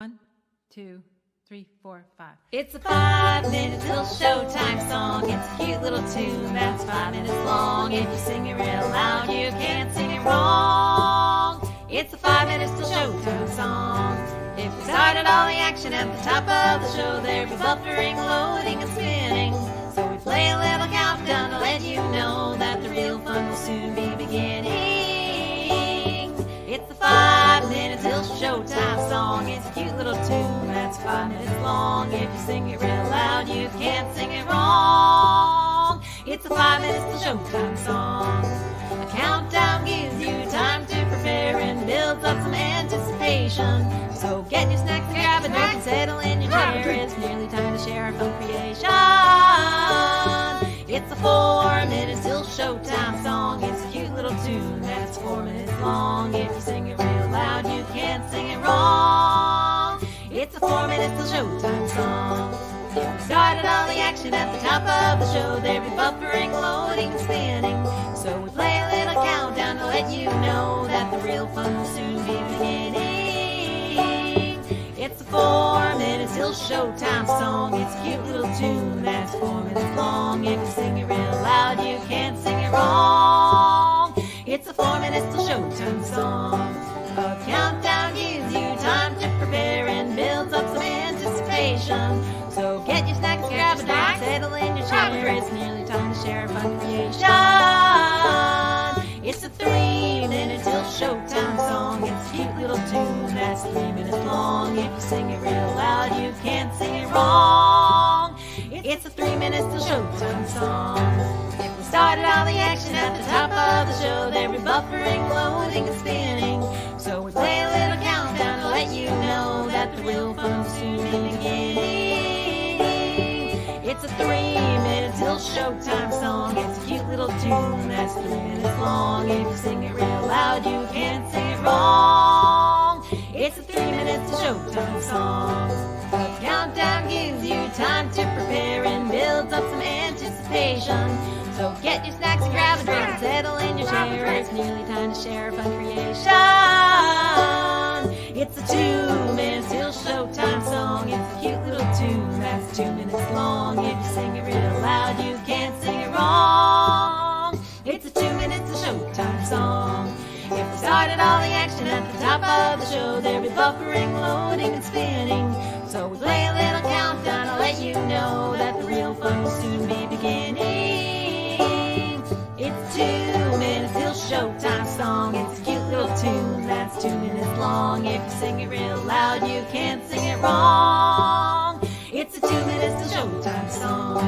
1, 2, 3, 4, 5. It's a 5-minute till showtime song. It's a cute little tune that's 5 minutes long. If you sing it real loud, you can't sing it wrong. It's a 5 minutes till showtime song. If we started all the action at the top of the show, there'd be buffering, loading, and spinning. So we play a little countdown to let you know that the real fun will soon be beginning. It's the 5-minute till showtime song. It's a cute little tune that's 5 minutes long. If you sing it real loud, you can't sing it wrong. It's a 5 minutes till showtime song. A countdown gives you time to prepare and builds up some anticipation. So get your snacks and grab a drink and settle in your chair. It's nearly time to share our fun creation. It's a 4 minutes till showtime song. It's a cute little tune that's 4 minutes long. If you sing it real loud, you can't sing it wrong. It's a 4 minutes till showtime song. If we started all the action at the top of the show, there'd be buffering, loading, and spinning. So we play a little countdown to let you know that the real fun will soon be beginning. It's a 4 minutes till showtime song. It's a cute little tune that's 4 minutes long. If you sing it real loud, you can't sing it wrong. It's a 4 minutes till showtime song. A countdown gives you time to prepare and builds up some anticipation. So get your snacks, grab a drink, settle in your chair. It's nearly time to share a fun creation. It's a 3-minute till showtime song. It's a cute little tune that's 3 minutes long. If you sing it real loud, you can't sing it wrong. It's a 3 minutes till showtime song. If we started all the action at the top of the show, there'd be buffering, loading, and spinning. So we play a little countdown to let you know that the real fun will soon be beginning. It's a 3-minute till showtime song. It's a cute little tune that's 3 minutes long. If you sing it real loud, you can't sing it wrong. It's a 3 minutes till showtime song. A countdown gives you time to prepare and builds up some anticipation. So get your snacks and grab a drink and settle in your chair. It's nearly time to share a fun creation. It's a 2 minutes till showtime song. It's a cute little tune that's 2 minutes long. If you sing it real loud, you can't sing it wrong. It's a 2 minutes till showtime song. If we started all the action at the top of the show, there'd be buffering, loading, and spinning. So we play a little countdown to let you know that the real fun will soon be beginning. It's 2 minutes till showtime song. It's a cute little tune that's 2 minutes long. If you sing it real loud, you can't sing it wrong. It's a 2 minutes till showtime song.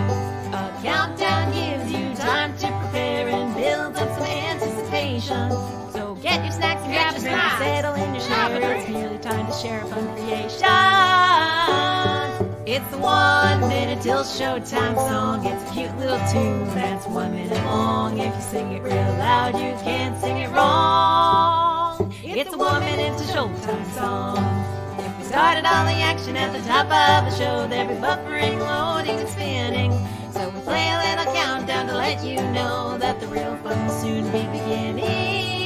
A countdown gives you time to prepare and builds up some anticipation. So get your snacks and grab a drink and settle in your chair. It's nearly time to share a fun creation. It's a 1 minute till showtime song. It's a cute little tune that's 1 minute long. If you sing it real loud, you can't sing it wrong. It's a 1 minute till showtime song. If we started all the action at the top of the show, there'd be buffering, loading, and spinning. So we play a little countdown to let you know that the real fun will soon be beginning.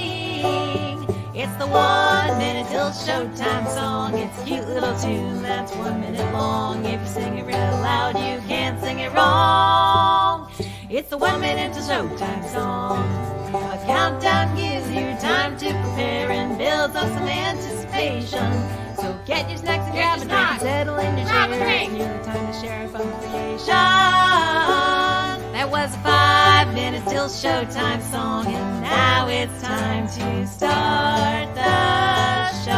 It's the 1 minute till showtime song. It's a cute little tune that's 1 minute long. If you sing it real loud, you can't sing it wrong. It's the 1 minute till showtime song. A countdown gives you time to prepare and builds up some anticipation. So get your snacks and grab a drink and settle in your chair. It's nearly time to share a fun creation. That was a 5 minutes till showtime song, and now it's time to start the show.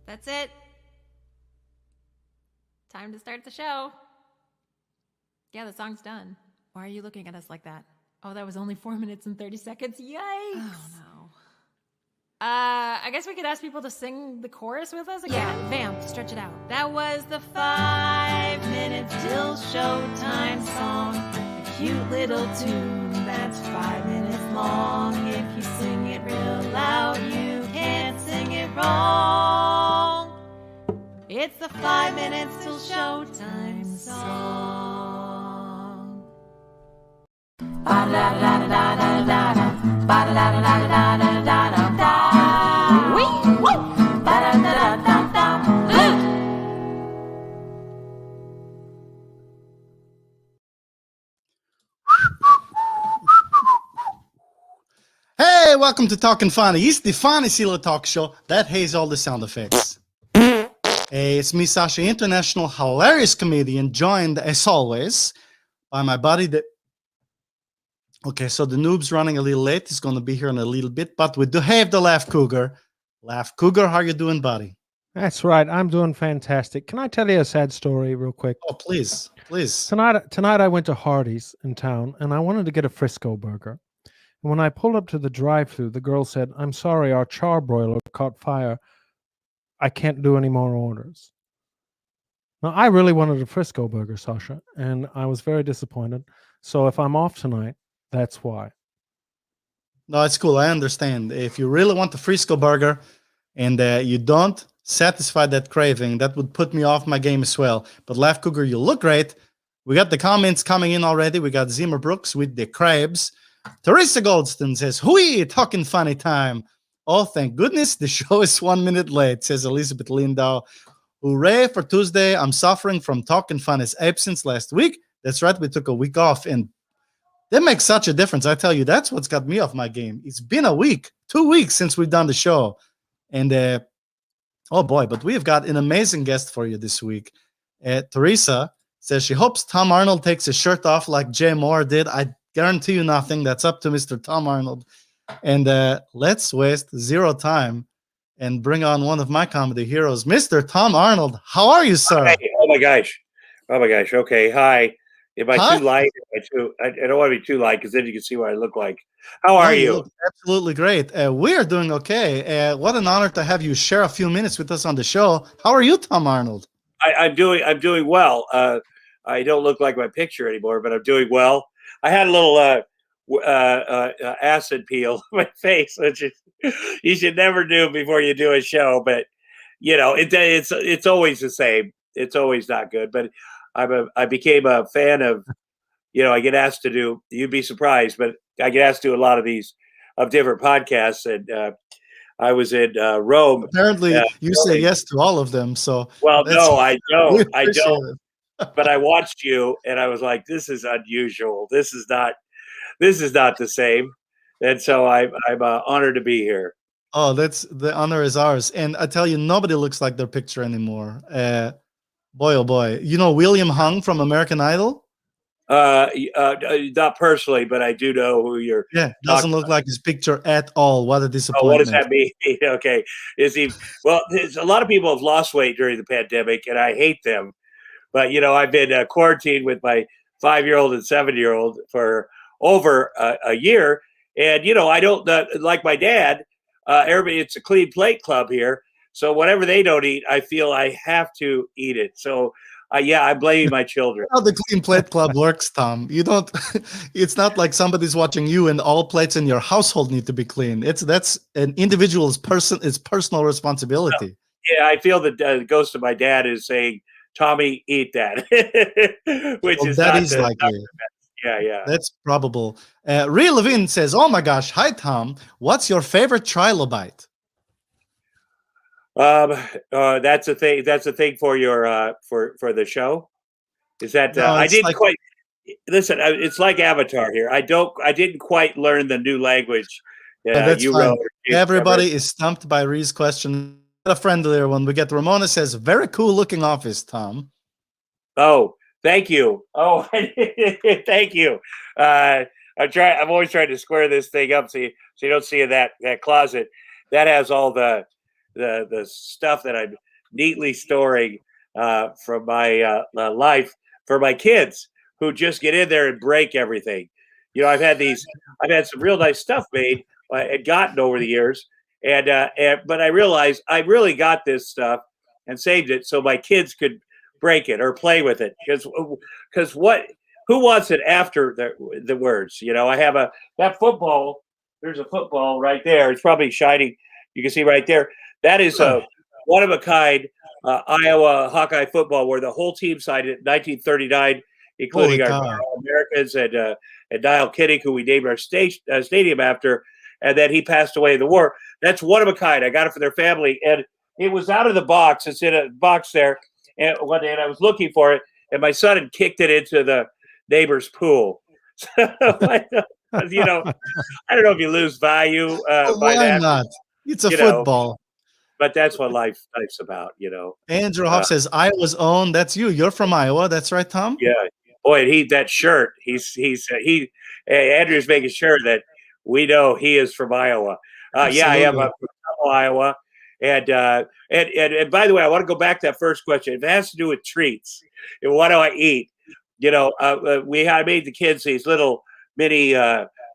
That's it. Time to start the show. Yeah, the song's done. Why are you looking at us like that? Oh, that was only 4 minutes and 30 seconds. Yikes. Oh, no. I guess we could ask people to sing the chorus with us again. Yeah, vamp, stretch it out. That was the 5 minutes till showtime song. A cute little tune that's 5 minutes long. If you sing it real loud, you can't sing it wrong. It's the 5 minutes till showtime song. Hey, welcome to Talkin' Funny. It's the funny Silo talk show that has all the sound effects. Hey, it's me, Sasha, international hilarious comedian, joined as always by my buddy. Okay, so the noob's running a little late. He's going to be here in a little bit, but we do have the Laugh Cougar. Laugh Cougar, how you doing, buddy? That's right. I'm doing fantastic. Can I tell you a sad story real quick? Oh, please, please. Tonight I went to Hardee's in town and I wanted to get a Frisco burger. And when I pulled up to the drive-thru, the girl said, "I'm sorry, our charbroiler caught fire. I can't do any more orders." Now, I really wanted a Frisco burger, Sasha, and I was very disappointed. So if I'm off tonight, that's why. No, it's cool. I understand. If you really want the Frisco burger and you don't satisfy that craving, that would put me off my game as well. But Laugh Cougar, you look great. We got the comments coming in already. We got Zimmer Brooks with the crabs. Teresa Goldston says, "Hui, talking funny time." Oh, thank goodness the show is 1 minute late, says Elizabeth Lindau. Hooray for Tuesday. I'm suffering from Talkin' Funny's absence last week. That's right, we took a week off, and that makes such a difference. I tell you, that's what's got me off my game. It's been a week, 2 weeks since we've done the show. And, oh boy, but we've got an amazing guest for you this week. Teresa says she hopes Tom Arnold takes his shirt off like Jay Moore did. I guarantee you nothing. That's up to Mr. Tom Arnold. And let's waste zero time and bring on one of my comedy heroes, Mr. Tom Arnold. How are you, sir? Hey, oh my gosh. Okay. Hi. Am I too light? I don't want to be too light because then you can see what I look like. How are you? Look absolutely great. We are doing okay. What an honor to have you share a few minutes with us on the show. How are you, Tom Arnold? I'm doing well. I don't look like my picture anymore, but I'm doing well. I had a little acid peel on my face, which is, you should never do before you do a show. But you know, it's always the same. It's always not good. But I became a fan of. You know, I get asked to do. You'd be surprised, but I get asked to do a lot of these of different podcasts, and I was in Rome. Apparently, you say yes to all of them. So well, no, I don't. I don't. It. But I watched you, and I was like, "This is unusual. This is not the same." And so I'm honored to be here. Oh, that's the honor is ours. And I tell you, nobody looks like their picture anymore. Boy, oh boy. You know William Hung from American Idol? Not personally, but I do know who you're. Yeah, doesn't look like his picture at all. What a disappointment. Oh, what does that mean? Okay, is he? Well, a lot of people have lost weight during the pandemic, and I hate them. But you know, I've been quarantined with my 5-year-old and 7-year-old for over a year, and you know, I don't like my dad. Everybody, it's a clean plate club here, so whatever they don't eat, I feel I have to eat it. So. Yeah, I blame my children. How the clean plate club works, Tom. You don't. It's not like somebody's watching you, and all plates in your household need to be clean. That's an individual's personal responsibility. Yeah, I feel that the ghost of my dad is saying, "Tommy, eat that," which well, is that not is likely. Yeah. That's probable. Ray Levine says, "Oh my gosh, hi Tom. What's your favorite trilobite?" That's a thing. That's a thing for your for the show. Is that No, I it's didn't like- quite listen. It's like Avatar here. I didn't quite learn the new language. That's you fine. wrote. Everybody is stumped by Ree's question. A friendlier one. We get Ramona says, "Very cool looking office, Tom." Oh, thank you. Oh, thank you. I'm always trying to square this thing up so you don't see that closet. That has all the stuff that I'm neatly storing from my life for my kids who just get in there and break everything. You know, I've had some real nice stuff made and gotten over the years, but I realized I really got this stuff and saved it so my kids could break it or play with it because who wants it after the words? You know, I have that football. There's a football right there. It's probably shining. You can see right there. That is a one-of-a-kind Iowa Hawkeye football where the whole team signed it in 1939. including Holy our cow. All-Americans and Niall Kinnick, who we named our stadium after, and then he passed away in the war. That's one of a kind. I got it for their family, and it was out of the box. It's in a box there, and one day, and I was looking for it, and my son had kicked it into the neighbor's pool. So, you know, I don't know if you lose value Well, by why that, not? It's a you know, football. but that's what life's about, you know. Andrew Hoff says, Iowa's own. That's you. You're from Iowa. That's right, Tom? Yeah, boy, and that shirt. Andrew's making sure that we know he is from Iowa. Yeah, I am Absolutely. from Iowa, and by the way, I want to go back to that first question. If it has to do with treats, and what do I eat? You know, I made the kids these little mini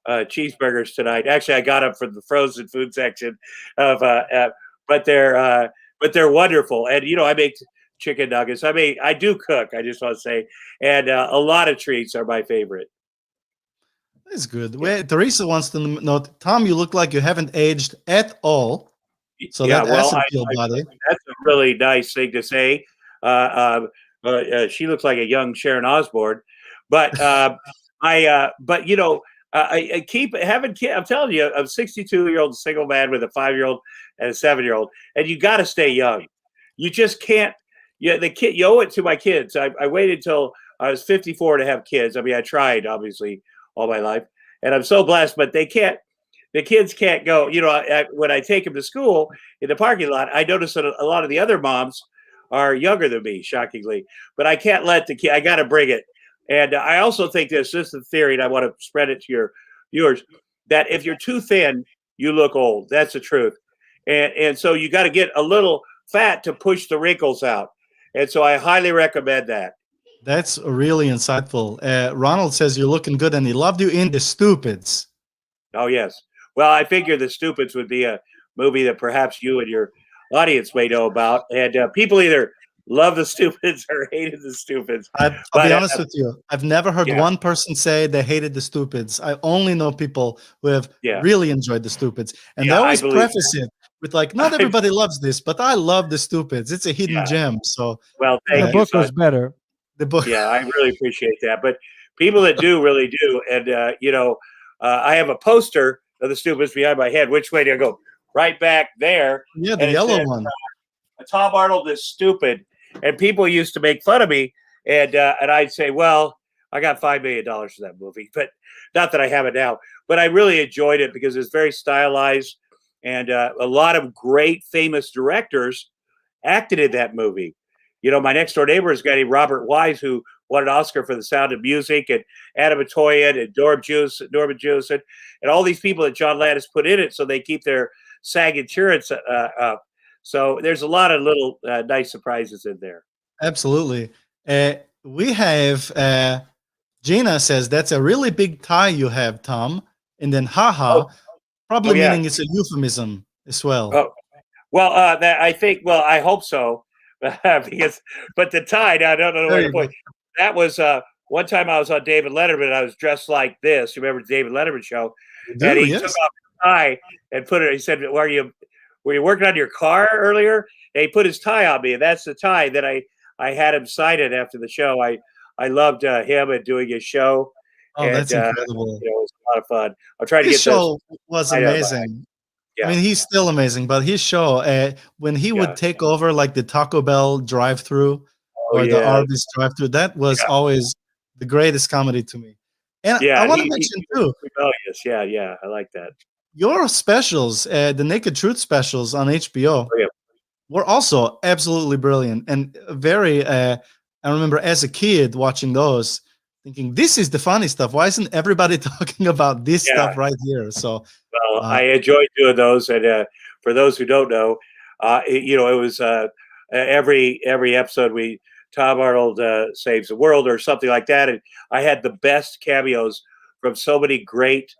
cheeseburgers tonight. Actually, I got them from the frozen food section of, but they're wonderful. And you know, I make chicken nuggets. I do cook. I just want to say, and a lot of treats are my favorite. That's good. Wait, Teresa wants to know, Tom, you look like you haven't aged at all. So Yeah, that well, acid peel body. that's a really nice thing to say. She looks like a young Sharon Osbourne, but but you know, I keep having kids. I'm telling you, I'm a 62-year-old single man with a 5-year-old and a 7-year-old, and you got to stay young. You just can't. Yeah, you owe it to my kids. I waited until I was 54 to have kids. I mean, I tried obviously all my life, and I'm so blessed. But they can't. The kids can't go. You know, when I take them to school in the parking lot, I notice that a lot of the other moms are younger than me, shockingly. But I can't let the kid. I got to bring it. And I also think this is the theory, and I want to spread it to your viewers, that if you're too thin, you look old. That's the truth. And so you got to get a little fat to push the wrinkles out. And so I highly recommend that. That's really insightful. Ronald says you're looking good, and he loved you in The Stupids. Oh, yes. Well, I figure The Stupids would be a movie that perhaps you and your audience may know about. And people either love The Stupids or hated The Stupids. I'll be honest with you. I've never heard one person say they hated The Stupids. I only know people who have really enjoyed The Stupids. And they always preface it with like, not everybody loves this, but I love The Stupids. It's a hidden gem. So, well, thank the book was better. The book. Yeah, I really appreciate that. But people that do really do. And, you know, I have a poster of The Stupids behind my head. Which way do I go? Right back there. Yeah, the yellow one. Tom Arnold is stupid. And people used to make fun of me. And I'd say, well, I got $5 million for that movie. But not that I have it now. But I really enjoyed it because it's very stylized. And a lot of great famous directors acted in that movie. You know, my next door neighbor is a guy named Robert Wise, who won an Oscar for The Sound of Music, and Adam Matoyan and Norman Jewison, and all these people that John Landis put in it so they keep their SAG insurance up. So there's a lot of little nice surprises in there. Absolutely. We have Gina says that's a really big tie you have, Tom. And then haha, probably meaning it's a euphemism as well. Oh. Well, I think. Well, I hope so. Because, but the tie, I don't know what the point. That was one time I was on David Letterman. I was dressed like this. You remember the David Letterman show? And he took off the tie and put it. He said, "Were you working on your car earlier?" And he put his tie on me, and that's the tie that I had him sign it after the show. I loved him and doing his show. Oh, and, that's incredible! You know, it was a lot of fun. I'll try to get his show was amazing. Yeah. I mean, he's still amazing, but his show, when he would take over like the Taco Bell drive-through or the Arby's drive-through, that was always the greatest comedy to me. And I want to mention too. Rebellious. Yeah, I like that. Your specials, the Naked Truth specials on HBO, were also absolutely brilliant and very. I remember as a kid watching those, thinking this is the funny stuff. Why isn't everybody talking about this stuff right here? So. Well, I enjoyed doing those, and for those who don't know, you know, it was every episode Tom Arnold saves the world or something like that, and I had the best cameos from so many great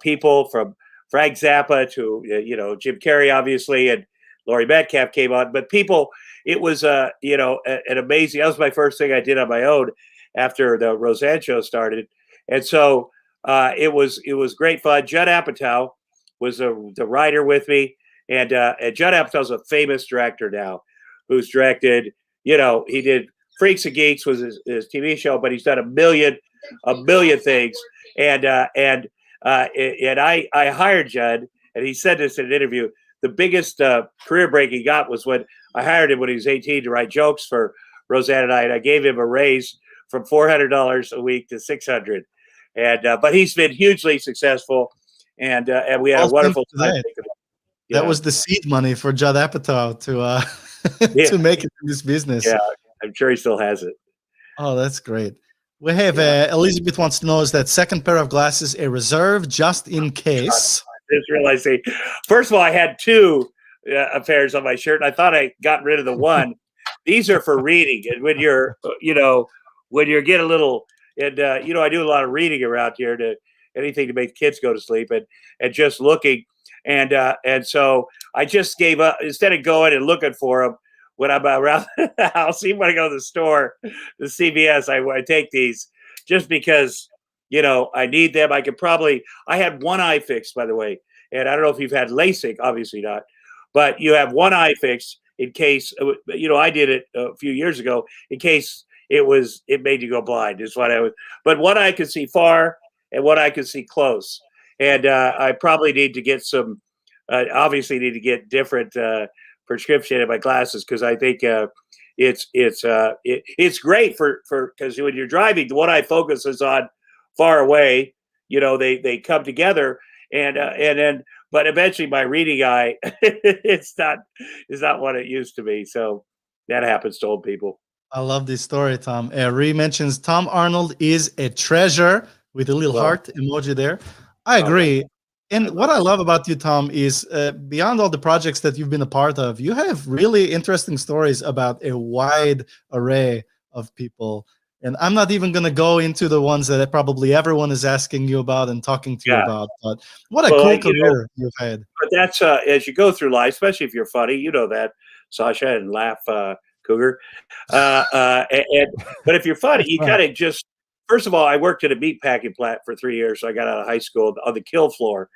people, from Frank Zappa to you know, Jim Carrey, obviously, and Laurie Metcalf came on. But people, it was you know, an amazing. That was my first thing I did on my own after the Roseanne show started, and so. It was great fun. Judd Apatow was the writer with me, and Judd Apatow's a famous director now, who's directed. You know, he did Freaks and Geeks was his TV show, but he's done a million things. And I hired Judd, and he said this in an interview. The biggest career break he got was when I hired him when he was 18 to write jokes for Roseanne and I, and I gave him a raise from $400 a week to $600. And but he's been hugely successful, and we had a wonderful time. That was the seed money for Judd Apatow to to make it in this business. Yeah, I'm sure he still has it. Oh, that's great. We have Elizabeth wants to know, is that second pair of glasses a reserve just in case? I just realized, first of all, I had two pairs on my shirt, and I thought I got rid of the one. These are for reading, and when you're, when you get a little, and I do a lot of reading around here to anything to make kids go to sleep, and just looking, and so I just gave up instead of going and looking for them when I'm around the house. Even when I go to the store, the CVS, I take these just because I need them. I had one eye fixed, by the way, and I don't know if you've had LASIK, obviously not, but you have one eye fixed in case I did it a few years ago in case it made you go blind is what I was, but one eye could see far and one eye could see close. And I probably need to get some, obviously need to get different prescription in my glasses, because I think it's great for because when you're driving, the one eye focuses on far away, they come together, and then but eventually my reading eye it's not what it used to be. So that happens to old people. I love this story, Tom. Ree mentions Tom Arnold is a treasure with a little heart emoji there. I agree. And what I love about you, Tom, is beyond all the projects that you've been a part of, you have really interesting stories about a wide array of people. And I'm not even going to go into the ones that probably everyone is asking you about and talking to you about. But what a cool career you've had. But that's as you go through life, especially if you're funny, that, Sasha, and laugh, Cougar. But if you're funny, you kind of just. First of all, I worked at a meat packing plant for 3 years. So I got out of high school on the kill floor,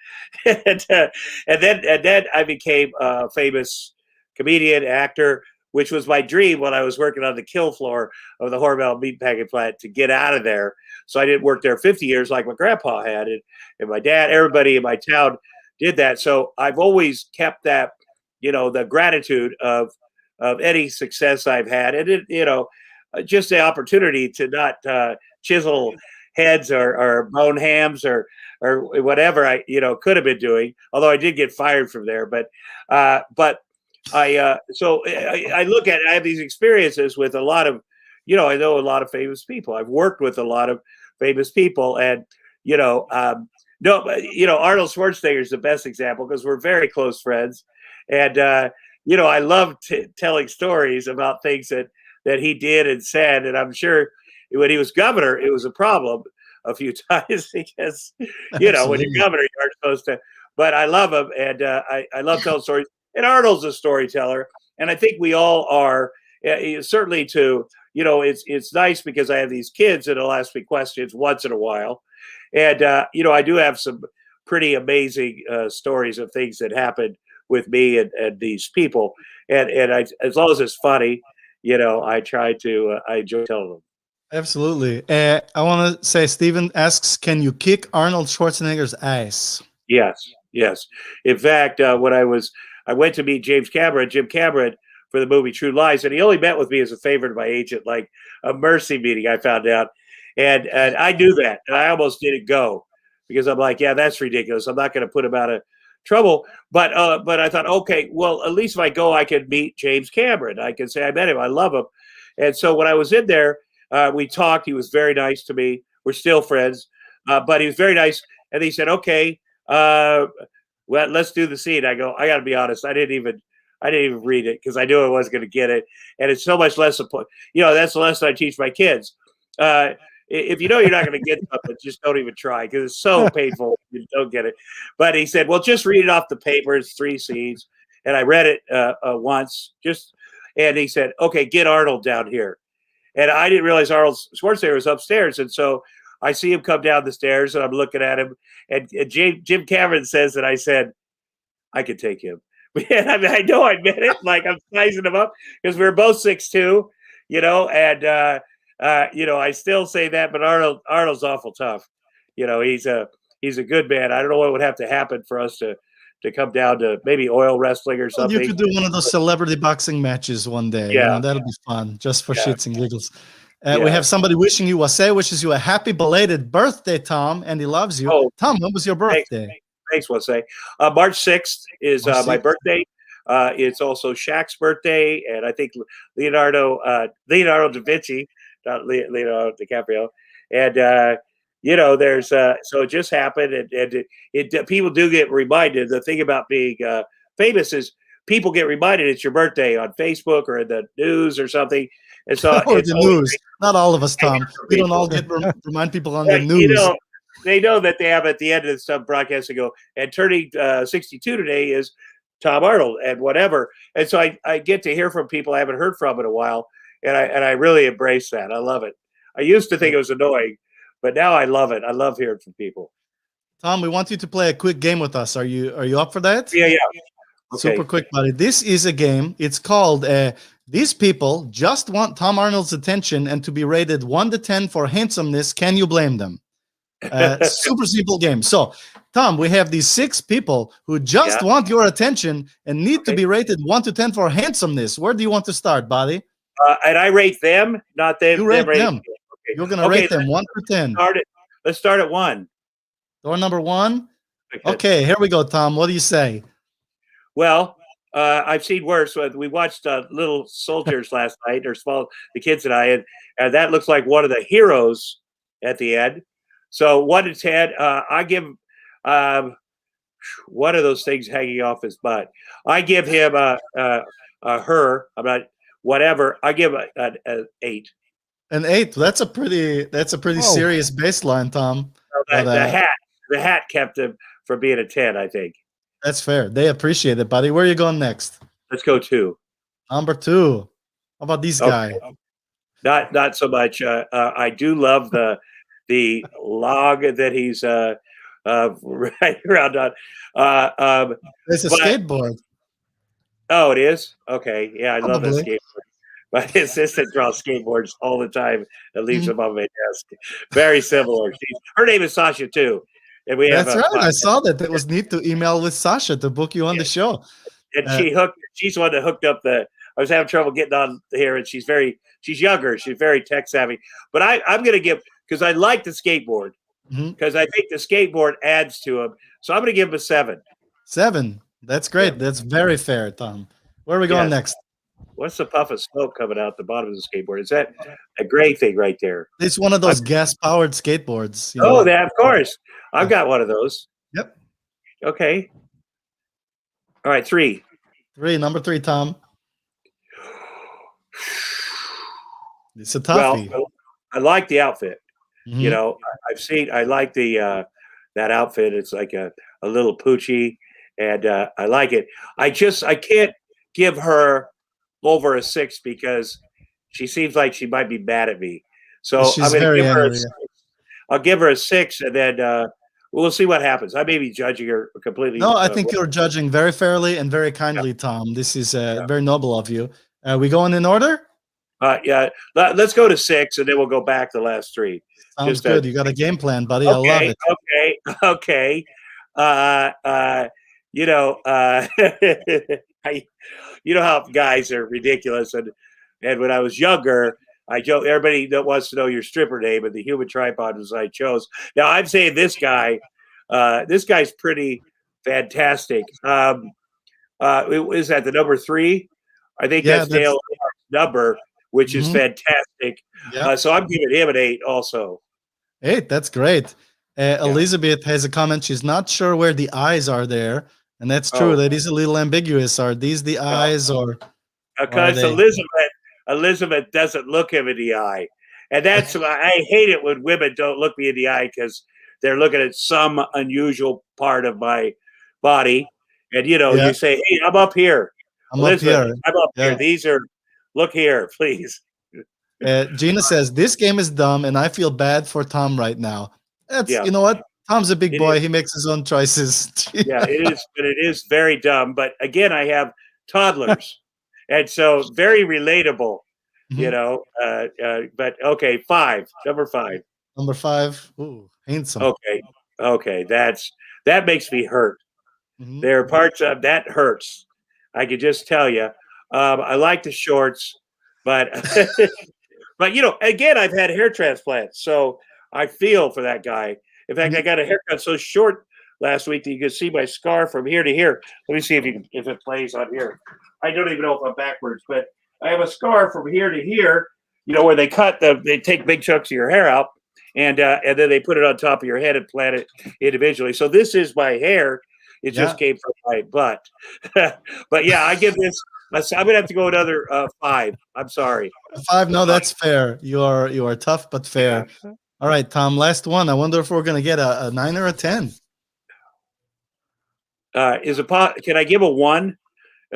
and then I became a famous comedian, actor, which was my dream when I was working on the kill floor of the Hormel meat packing plant, to get out of there. So I didn't work there 50 years like my grandpa had, and my dad. Everybody in my town did that. So I've always kept that, the gratitude of any success I've had, and just the opportunity to not chisel heads or bone hams or whatever I could have been doing. Although I did get fired from there, but I look at I have these experiences with a lot of I know a lot of famous people. I've worked with a lot of famous people, and Arnold Schwarzenegger is the best example because we're very close friends, and I love telling stories about things that he did and said, and I'm sure when he was governor, it was a problem a few times because, when you're governor, you aren't supposed to. But I love him, and I love telling stories. And Arnold's a storyteller, and I think we all are. Certainly, it's nice because I have these kids that'll ask me questions once in a while, and I do have some pretty amazing stories of things that happened with me and these people, and as long as it's funny, I try to. I enjoy telling them. Absolutely. I want to say, Steven asks, can you kick Arnold Schwarzenegger's ass? Yes. In fact, when I went to meet Jim Cameron, for the movie True Lies, and he only met with me as a favor to my agent, like a mercy meeting, I found out. And I knew that, and I almost didn't go because I'm like, yeah, that's ridiculous. I'm not going to put him out of trouble. But I thought, okay, well, at least if I go, I can meet James Cameron. I can say I met him. I love him. And so when I was in there, we talked. He was very nice to me. We're still friends, but he was very nice. And he said, "Okay, well, let's do the scene." I go, "I got to be honest. I didn't even read it because I knew I wasn't going to get it. And it's so much less. That's the lesson I teach my kids. If you're not going to get something, just don't even try because it's so painful if you don't get it." But he said, "Well, just read it off the paper. It's 3 scenes." And I read it once, and he said, "Okay, get Arnold down here." And I didn't realize Arnold Schwarzenegger was upstairs. And so I see him come down the stairs, and I'm looking at him. And Jim Cameron says that I said, "I could take him." And I know I meant it. Like, I'm sizing him up because we were both 6'2". and I still say that, but Arnold's awful tough. He's a good man. I don't know what would have to happen for us to come down to maybe oil wrestling or Well, something. you could do one of those celebrity boxing matches one day. Yeah. That'll be fun, just for Yeah. shits and giggles. Yeah. We have somebody wishing you wishes you a happy belated birthday, Tom, and he loves you. Oh, Tom, when was your birthday? Thanks, Wasay. March 6th is March my 6th. birthday. It's also Shaq's birthday, and I think Leonardo da Vinci, not Leonardo DiCaprio, and there's so it just happened, and it people do get reminded. The thing about being famous is people get reminded it's your birthday on Facebook or in the news or something, and so Or it's the always news. Not all of us, Tom. We don't all get remind people on the like, news. they know that they have at the end of some broadcast to go, and turning 62 today is Tom Arnold and whatever. And so I get to hear from people I haven't heard from in a while, and I really embrace that. I love it. I used to think it was annoying, but now I love it. I love hearing from people. Tom, we want you to play a quick game with us. Are you up for that? Yeah. Okay. Super quick, buddy. This is a game. It's called These People Just Want Tom Arnold's Attention and to be rated 1 to 10 for handsomeness. Can you blame them? Super simple game. So, Tom, we have these 6 people who just want your attention and need to be rated 1 to 10 for handsomeness. Where do you want to start, buddy? And I rate them, not them. You rate them. them. Okay. You're going to rate them 1 to 10. Let's start at 1. Door number 1. Okay, here we go, Tom. What do you say? Well, I've seen worse. We watched Little Soldiers last night, the kids and I, and that looks like one of the heroes at the end. So 1 to 10, I give one of those things hanging off his butt. I give him her. I'm not whatever. I give an 8. An 8. That's a pretty serious baseline, Tom. The hat kept him from being a 10. I think that's fair. They appreciate it, buddy. Where are you going next? Let's go 2. Number 2. How about these guy? Not so much. I do love the log that he's right around on. It's a skateboard. Oh, it is? Okay. Yeah, I love that Probably. skateboard. My assistant draws skateboards all the time and leaves them on my desk. Very similar. Her name is Sasha too. And we have That's right. I saw that. It was neat to email with Sasha to book you on the show. And she's the one that hooked up I was having trouble getting on here, and she's younger. She's very tech savvy. But I'm going to give, because I like the skateboard, because I think the skateboard adds to him. So I'm going to give him a 7. 7. That's great. Yeah. That's very fair, Tom. Where are we going next? What's the puff of smoke coming out the bottom of the skateboard? Is that a gray thing right there? It's one of those gas-powered skateboards. That, of course. I've got one of those. Yep. Okay. All right, 3. Number 3, Tom. It's a toughie. Well, I like the outfit. I like the that outfit. It's like a little poochie, and I like it. I can't give her over a 6 because she seems like she might be mad at me. So I'm going to give her I'll give her a 6, and then we'll see what happens. I may be judging her completely. No, I think you're judging very fairly and very kindly, Tom. This is very noble of you. We going in order? Yeah. Let's go to 6, and then we'll go back the last 3. Sounds good. You got a game plan, buddy. I love it. Okay. You know how guys are ridiculous, and when I was younger, I joke. Everybody that wants to know your stripper name, and the human tripod was I chose. Now I'm saying this guy's pretty fantastic. Is that the number 3? I think that's Dale Earnhardt's number, which is fantastic. Yeah. So I'm giving him an 8 also. 8, that's great. Elizabeth has a comment. She's not sure where the eyes are there. And that's true. That is a little ambiguous. Are these the eyes or? Because Elizabeth doesn't look him in the eye. And that's why I hate it when women don't look me in the eye, because they're looking at some unusual part of my body. And, you say, hey, I'm up here. I'm up here. These are, look here, please. Gina says, this game is dumb and I feel bad for Tom right now. You know what? Tom's a big boy. He makes his own choices. Yeah, it is. But it is very dumb. But again, I have toddlers. And so very relatable. you Mhm. know. But okay, number 5. Number 5. Ooh, handsome. Okay, okay, that makes me hurt. Mhm. There are parts of that hurts. I could just tell you. I like the shorts, but but again, I've had hair transplants, so I feel for that guy. In fact, I Mhm. got a haircut so short last week that you could see my scar from here to here. Let me see if it plays on here. I don't even know if I'm backwards, but I have a scar from here to here. Where they take big chunks of your hair out, and then they put it on top of your head and plant it individually. So this is my hair. It just Yeah, came from my butt. But yeah, I give this. I'm gonna have to go another 5. I'm sorry. 5. No, that's fair. You are tough but Yeah. fair. All right, Tom. Last one. I wonder if we're gonna get a 9 or a 10. Can I give a 1?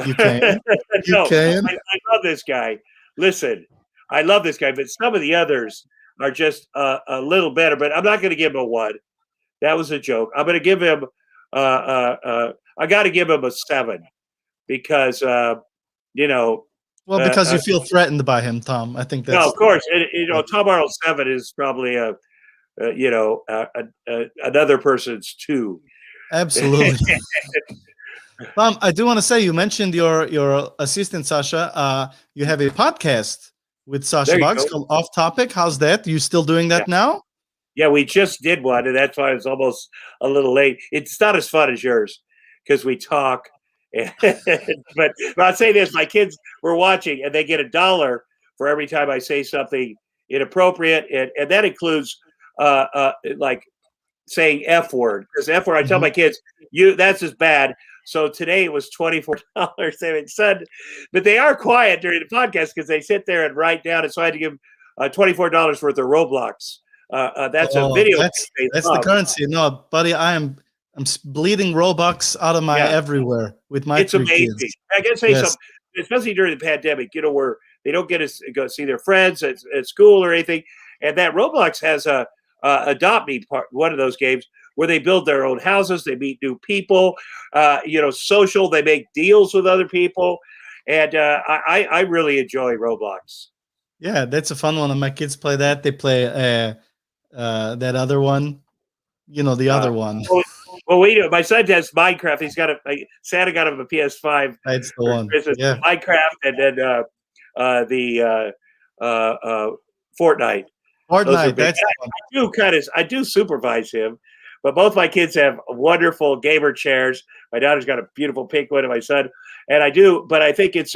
You can. You No, can. I love this guy. Listen, I love this guy, but some of the others are just a little better. But I'm not going to give him a 1. That was a joke. I'm going to give him. I got to give him a 7 because you know. Well, because you feel threatened by him, Tom. I think No, that's of course, Tom Arnold 7 is probably another person's 2. absolutely. Tom, I do want to say you mentioned your assistant Sasha. You have a podcast with Sasha There you Boggs go. called Off Topic. How's that? You still doing Yeah. that now? Yeah, we just did one, and that's why it's almost a little late. It's not as fun as yours because we talk. but I'll say this: my kids were watching, and they get $1 for every time I say something inappropriate, and that includes like saying F word, because F word. I tell Mhm. my kids, that's as bad. So today it was $24. Son, but they are quiet during the podcast because they sit there and write down. And so I had to give them $24 worth of Roblox. That's a Oh, video that's game they that's the love. currency. No, buddy, I'm bleeding Robux out of my Yeah, everywhere with my it's 3 amazing. kids. I gotta say Yes. something, especially during the pandemic. Where they don't get to go see their friends at school or anything, and that Roblox has a Adopt Me part, one of those games where they build their own houses, they meet new people, social. They make deals with other people, and I really enjoy Roblox. Yeah, that's a fun one. And my kids play that. They play that other one. The Uh, other one. well, my son has Minecraft. Santa got him a PS5 That's the for one. Christmas. Yeah. Minecraft, and then the Fortnite. Those are Fortnite, big. that's the one. I do supervise him, but both my kids have wonderful gamer chairs. My daughter's got a beautiful pink one, and my son, and I do. But I think it's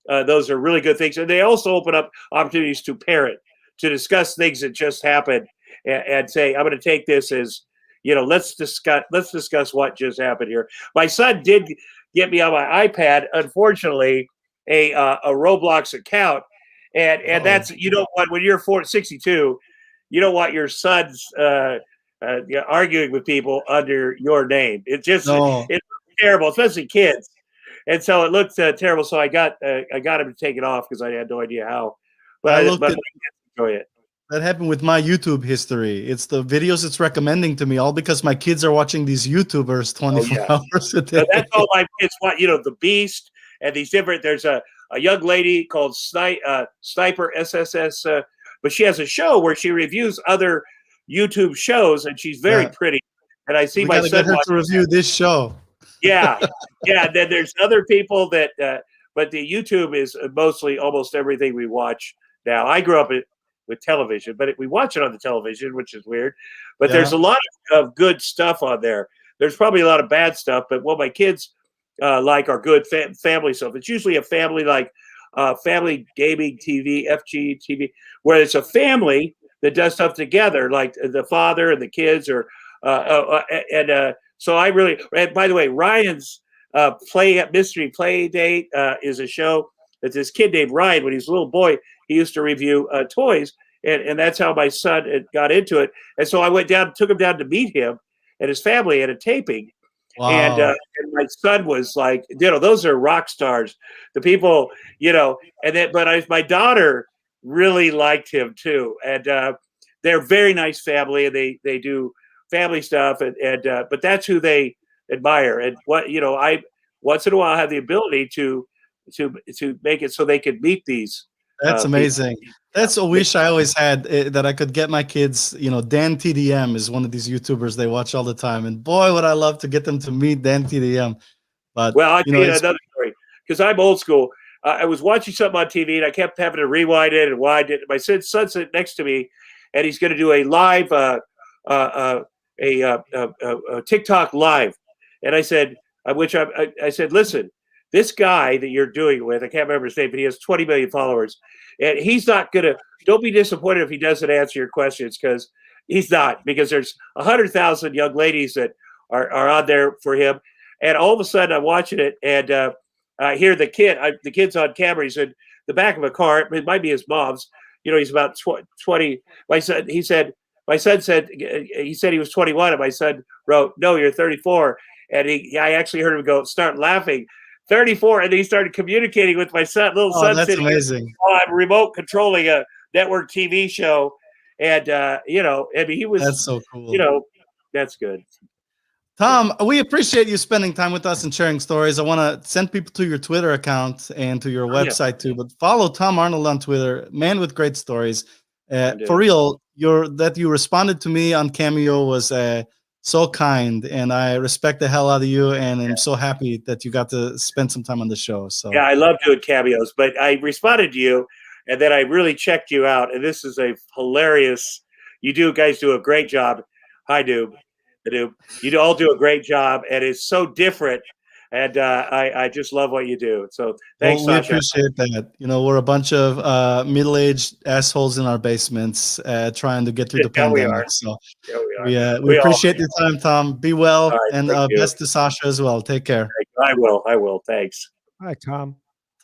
those are really good things, and they also open up opportunities to parent, to discuss things that just happened, and say, I'm going to take this as let's discuss what just happened here. My son did get me on my iPad, unfortunately, a Roblox account, and Uh-oh. that's what, when you're 62, you don't want your sons arguing with people under your name. No, It's terrible, especially kids. And so it looked terrible. So I got him to take it off because I had no idea how. I But looked my at kids enjoy it. that happened with my YouTube history. It's the videos it's recommending to me, all because my kids are watching these YouTubers Oh 24 yeah. hours a So day. that's all my kids want. The Beast and these different. There's a young lady called Sniper SSS, but she has a show where she reviews other YouTube shows, and she's very Yeah, pretty. And I see we my got to get son her watching. to review this show. Yeah, yeah. Then there's other people that, but the YouTube is mostly almost everything we watch now. I grew up with television, but we watch it on the television, which is weird. But there's Yeah. a lot of good stuff on there. There's probably a lot of bad stuff, but what my kids like are good family stuff. It's usually a family like family gaming TV, FG TV, where it's a family that does stuff together, like the father and the kids, or so I really. And by the way, Ryan's mystery play date is a show that this kid named Ryan, when he was a little boy, he used to review toys, and that's how my son got into it. And so I took him down to meet him and his family at a taping. Wow. And my son was like, those are rock stars. The people, and then, my daughter really liked him too. And they're a very nice family, and they do family stuff. But that's who they admire. And I once in a while have the ability to make it so they can meet these That's amazing. That's a wish I always had, that I could get my kids. Dan TDM is one of these YouTubers they watch all the time, and boy, would I love to get them to meet Dan TDM. But well, I'll tell you another story because I'm old school. I was watching something on TV and I kept having to rewind it and wind it. My son's sitting next to me, and he's going to do a live, a TikTok live, and I said, I said, listen, this guy that you're doing it with, I can't remember his name, but he has 20 million followers, and he's not gonna. Don't be disappointed if he doesn't answer your questions, because he's not. Because there's 100,000 young ladies that are on there for him, and all of a sudden I'm watching it, and I hear the kid's on camera. He's in the back of a car. It might be his mom's. He's about 20. My son, he said he was 21, and my son wrote, "No, you're 34." And I actually heard him start laughing. 34, and then he started communicating with my son, little son. That's amazing. I'm remote controlling a network TV show, and he was. That's so cool. That's good. Tom, we appreciate you spending time with us and sharing stories. I want to send people to your Twitter account and to your website too. But follow Tom Arnold on Twitter, man with great stories. For real, that you responded to me on Cameo was so kind, and I respect the hell out of you, and I'm so happy that you got to spend some time on the show. So yeah, I love doing cameos, but I responded to you, and then I really checked you out, and this is a hilarious. You guys do a great job. Hi, Noob. The Noob. You all do a great job, and it's so different. And I just love what you do. So thanks, we Sasha. appreciate that. We're a bunch of middle-aged assholes in our basements trying to get through the pandemic. So we appreciate your time, Tom. Be well, and best to Sasha as well. Take care. I will. Thanks. Hi, Tom.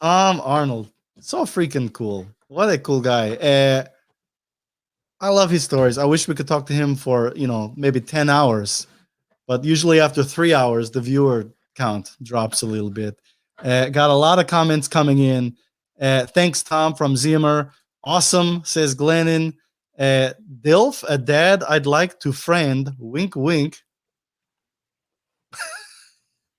Tom Arnold. So freaking cool. What a cool guy. I love his stories. I wish we could talk to him for, maybe 10 hours. But usually after 3 hours, the viewer count drops a little bit. Got a lot of comments coming in. Thanks, Tom from Zimmer. Awesome, says Glennon. Dilf, a dad I'd like to friend. Wink, wink.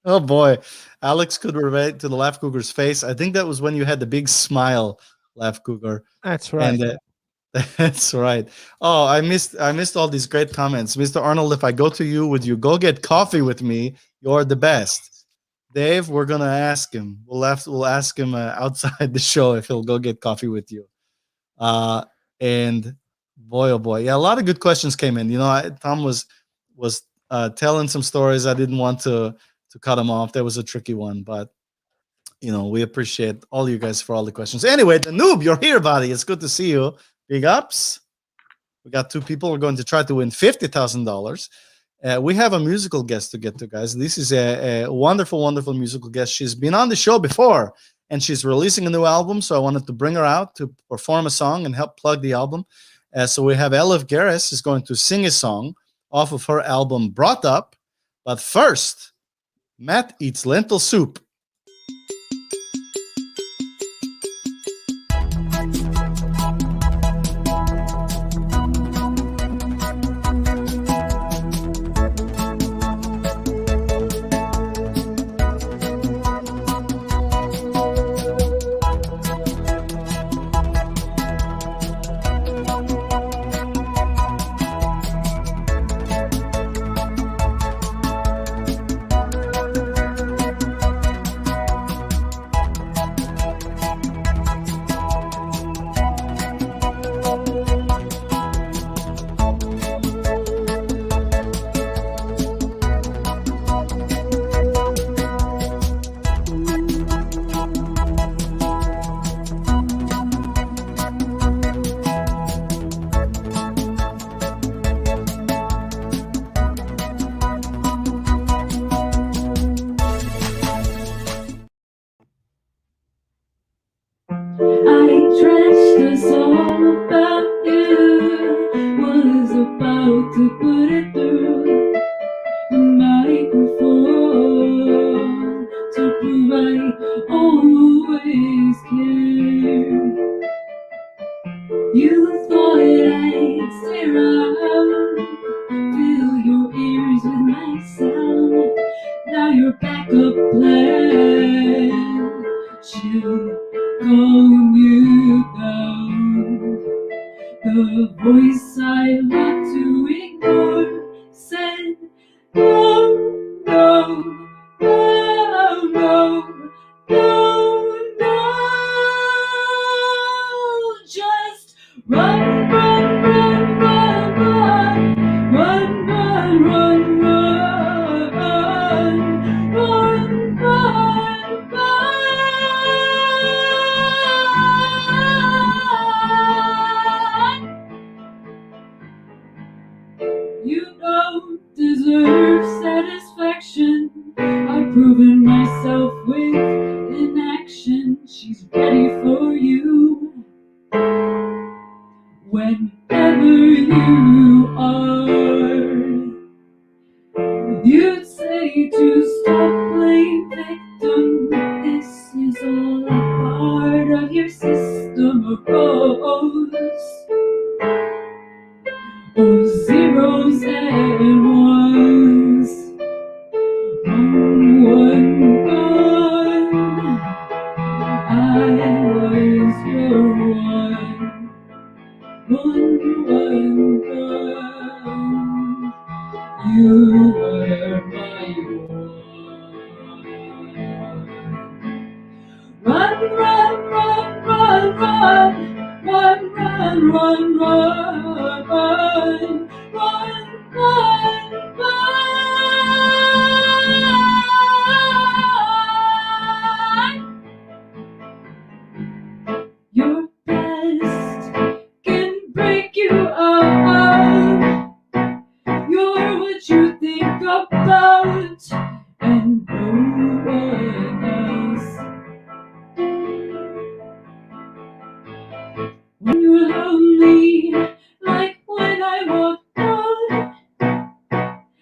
Oh boy, Alex could relate to the Laugh Cougar's face. I think that was when you had the big smile, Laugh Cougar. That's right. And, that's right. Oh, I missed all these great comments. Mr. Arnold, if I go to you, would you go get coffee with me? You're the best. Dave, we're gonna ask him. We'll ask him outside the show if he'll go get coffee with you. And boy, oh boy, yeah, a lot of good questions came in. Tom was telling some stories. I didn't want to cut him off. That was a tricky one, but we appreciate all you guys for all the questions. Anyway, the Noob, you're here, buddy. It's good to see you. Big ups. We got 2 people who are going to try to win $50,000. We have a musical guest to get to, guys. This is a wonderful, wonderful musical guest. She's been on the show before, and she's releasing a new album, so I wanted to bring her out to perform a song and help plug the album. So we have Elif Geris is going to sing a song off of her album, Brought Up. But first, Matt eats lentil soup. She'll calm you down. Just run, run, run, run, run, run, run, run, run, run, run, run. You don't deserve satisfaction. I've proven myself with inaction. She's ready for you whenever you are. You'd say to stop playing victim. This is all a part of your system of roles, of zeros and ones. One, one, one. I was your one. One, one, one. You were my one. Run, run, run, run, run, run, run, run, run, run, run, run, run. Your best can break you up. You're what you think about, and no one else. When you're lonely, like when I walked out,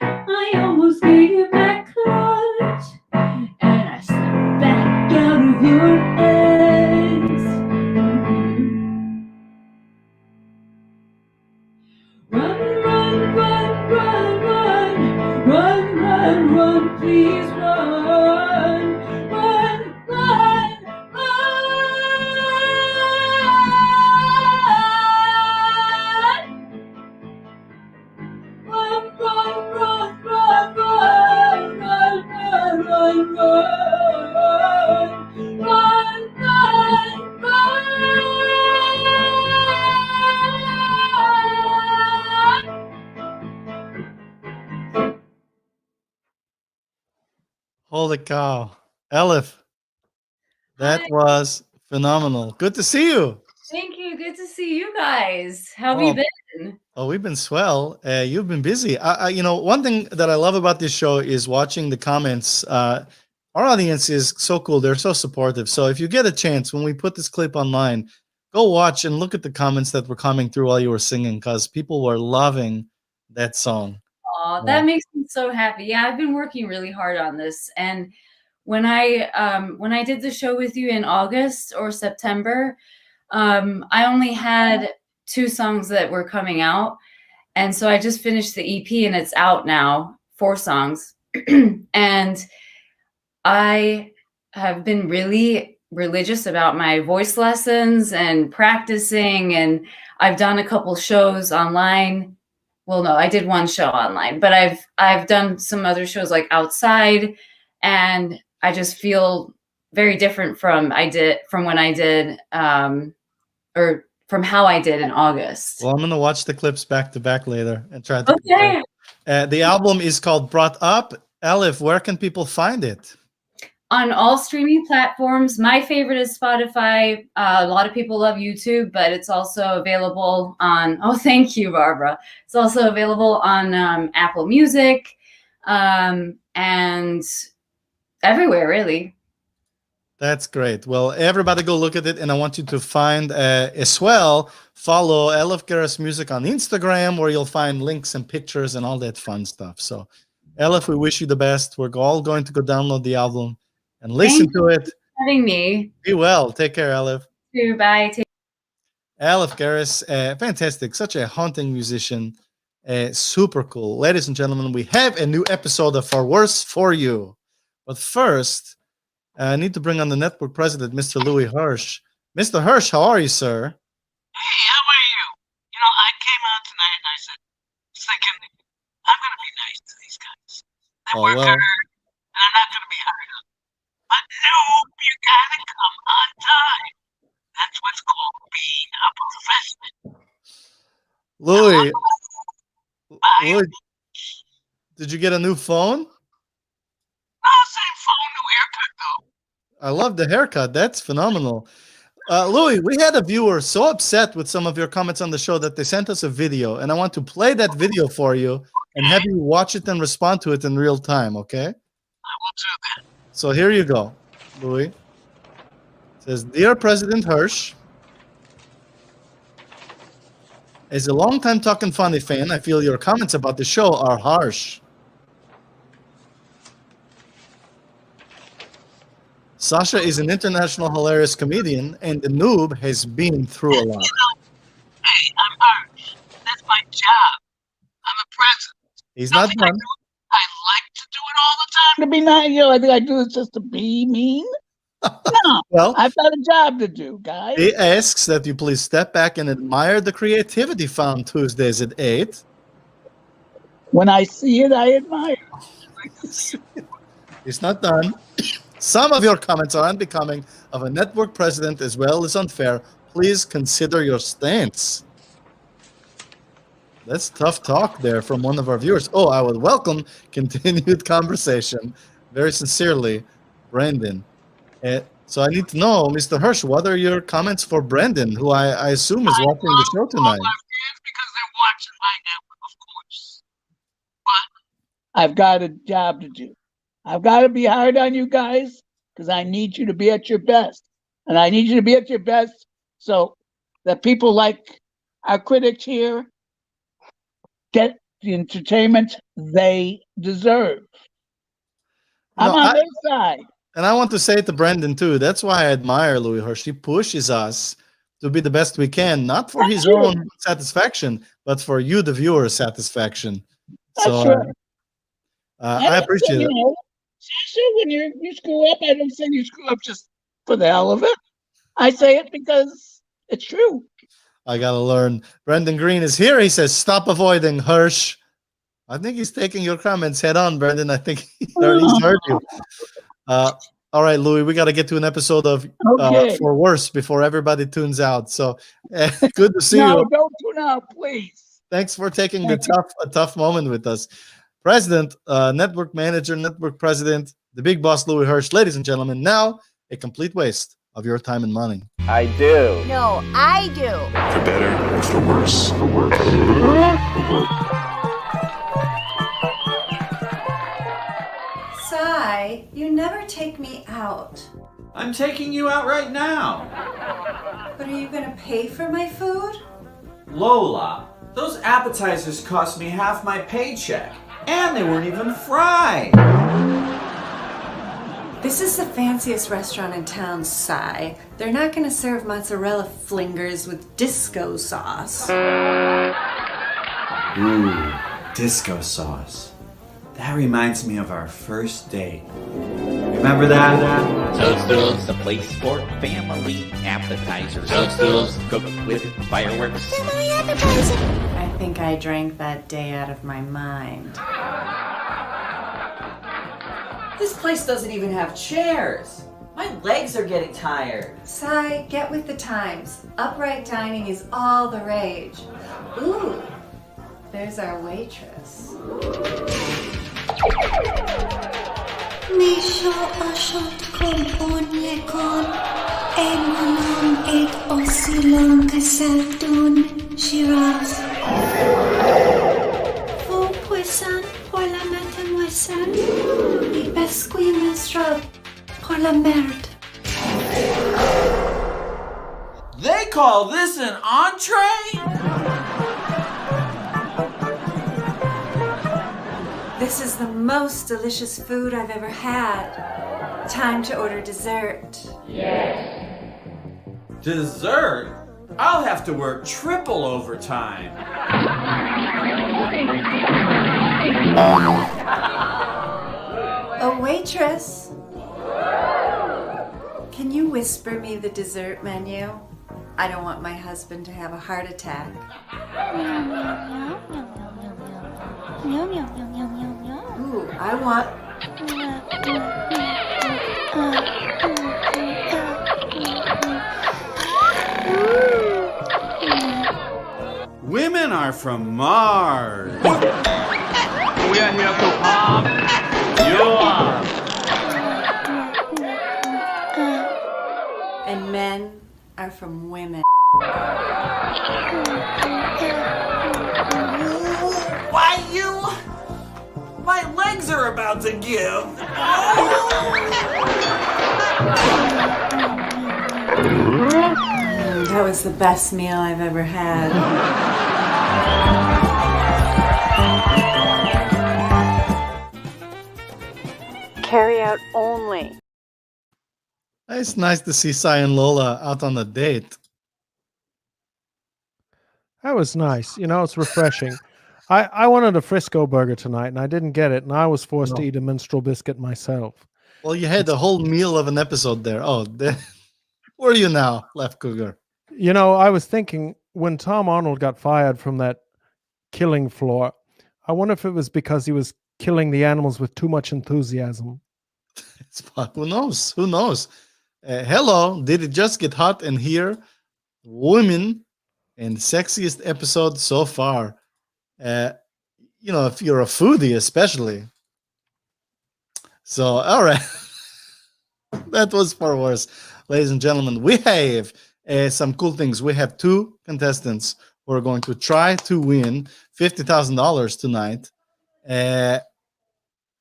I almost gave you my clutch, and I slipped back out of your hands. Run, run, run, run, run, run, run, run, please run, run, run, run, run, run, run, run, run, run, run, run, run, run, run. Holy cow. Elif, that Hi. was phenomenal. Good to see you. Thank you. Good to see you guys. How have you been? Oh, we've been swell. You've been busy. One thing that I love about this show is watching the comments. Our audience is so cool. They're so supportive. So if you get a chance, when we put this clip online, go watch and look at the comments that were coming through while you were singing, because people were loving that song. Aw, Yeah. that makes me so happy. Yeah, I've been working really hard on this, and when I did the show with you in August or September, I only had 2 songs that were coming out, and so I just finished the EP and it's out now, 4 songs. And I have been really religious about my voice lessons and practicing, and I've done a couple shows online. Well, no, I did 1 show online, but I've done some other shows like outside, and I just feel very different from when I did or from how I did in August. Well, I'm going to watch the clips back to back later and try to Okay. compare. The album is called Brought Up. Elif, where can people find it? On all streaming platforms. My favorite is Spotify. A lot of people love YouTube, but it's also available on, oh, thank you, Barbara. It's also available on Apple Music and everywhere, really. That's great. Well, everybody go look at it, and I want you to find as well, follow Elif Geris Music on Instagram, where you'll find links and pictures and all that fun stuff. So, Elif, we wish you the best. We're all going to go download the album and listen to it. Having me. Be well. Take care, Elif. Bye. Elif Geris, fantastic. Such a haunting musician. Super cool. Ladies and gentlemen, we have a new episode of For Worse For You. But first, I need to bring on the network president, Mr. Louis Hirsch. Mr. Hirsch, how are you, sir? Hey, how are you? You know, I came out tonight and I said, thinking, I'm going to be nice to these guys. They Oh, work well. hard. time. That's what's called being a professional. Louis, Bye. Louis, did you get a new phone? Oh, same phone, new haircut though. I love the haircut. That's phenomenal. Louis, we had a viewer so upset with some of your comments on the show that they sent us a video, and I want to play that video for you and have you watch it and respond to it in real time, okay? I will do that. So here you go, Louis. It says, Dear President Hirsch, as a longtime Talkin' Funny fan, I feel your comments about the show are harsh. Sasha is an international hilarious comedian, and the noob has been through a lot. Hey, I'm Arch. That's my job. I'm a president. He's not Nothing I done. do, I like to do it all the time to be nice. I think I do this just to be mean. No, Well, I've got a job to do, guys. he asks that you please step back and admire the creativity found Tuesdays at 8. When I see it, I admire. He's not done. Some of your comments are unbecoming of a network president as well as unfair. Please consider your stance. That's tough talk there from one of our viewers. Oh, I would welcome continued conversation. Very sincerely, Brandon. So I need to know, Mr. Hirsch, what are your comments for Brandon, who I assume is watching the show tonight? Because they're watching my network, of course. But I've got a job to do. I've got to be hard on you guys because I need you to be at your best. And I need you to be at your best so that people like our critics here get the entertainment they deserve. I'm No, on their side. And I want to say to Brandon too, that's why I admire Louis Hirsch. He pushes us to be the best we can, not for his own satisfaction, but for you, the viewer's satisfaction. So I appreciate it. So when you screw up, I don't say you screw up just for the hell of it. I say it because it's true. I gotta learn. Brandon Green is here. He says, "Stop avoiding Hirsch." I think he's taking your comments head on, Brandon. I think he's heard you. All right, Louis, we got to get to an episode of For Worse before everybody tunes out. So good to see you. No, don't tune out, please. Thanks for taking a tough moment with us. President, network manager, network president, the big boss, Louis Hirsch. Ladies and gentlemen, now a complete waste of your time and money. I do. No, I do. For better or for worse. Sai, you never take me out. I'm taking you out right now. But are you gonna pay for my food? Lola, those appetizers cost me half my paycheck. And they weren't even fried. This is the fanciest restaurant in town, Sai. They're not gonna serve mozzarella flingers with disco sauce. Ooh, disco sauce. That reminds me of our first date. Remember that? Toadstools, the place for family appetizers. Toadstools, cooked with fireworks. Family appetizer. I think I drank that day out of my mind. This place doesn't even have chairs. My legs are getting tired. Sai, get with the times. Upright dining is all the rage. Ooh, there's our waitress. Misho ashot kon lekon emalam et osilon kasadun shiraz. Vous poisson pour la mademoiselle, et biscuit minstrel pour la merde. They call this an entree? This is the most delicious food I've ever had. Time to order dessert. Dessert? I'll have to work triple overtime. A waitress. Can you whisper me the dessert menu? I don't want my husband to have a heart attack. Ooh, I want... are from Mars. We are here to pop you up. And men are from women. Why you? My legs are about to give. That was the best meal I've ever had. Carry out only. It's nice to see Sai and Lola out on a date. That was nice. It's refreshing. I wanted a Frisco burger tonight, and I didn't get it, and I was forced to eat a minstrel biscuit myself. Well, you had the whole meal of an episode there. Oh, where are you now, Left Cougar? I was thinking when Tom Arnold got fired from that killing floor, I wonder if it was because he was killing the animals with too much enthusiasm. Who knows? Who knows? Hello, did it just get hot in here? Women and sexiest episode so far. If you're a foodie, especially. So, all right. That was far worse. Ladies and gentlemen, we have some cool things. We have 2 contestants who are going to try to win $50,000 tonight.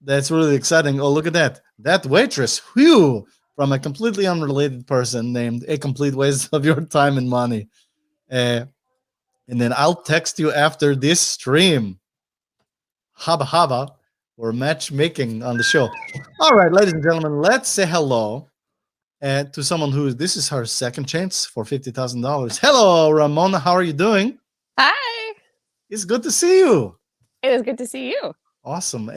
That's really exciting. Oh, look at that. That waitress, whew, from a completely unrelated person named A Complete Waste of Your Time and Money. And then I'll text you after this stream. Haba haba, or matchmaking on the show. All right, ladies and gentlemen, let's say hello to someone this is her second chance for $50,000. Hello, Ramona. How are you doing? Hi. It's good to see you. It is good to see you. Awesome.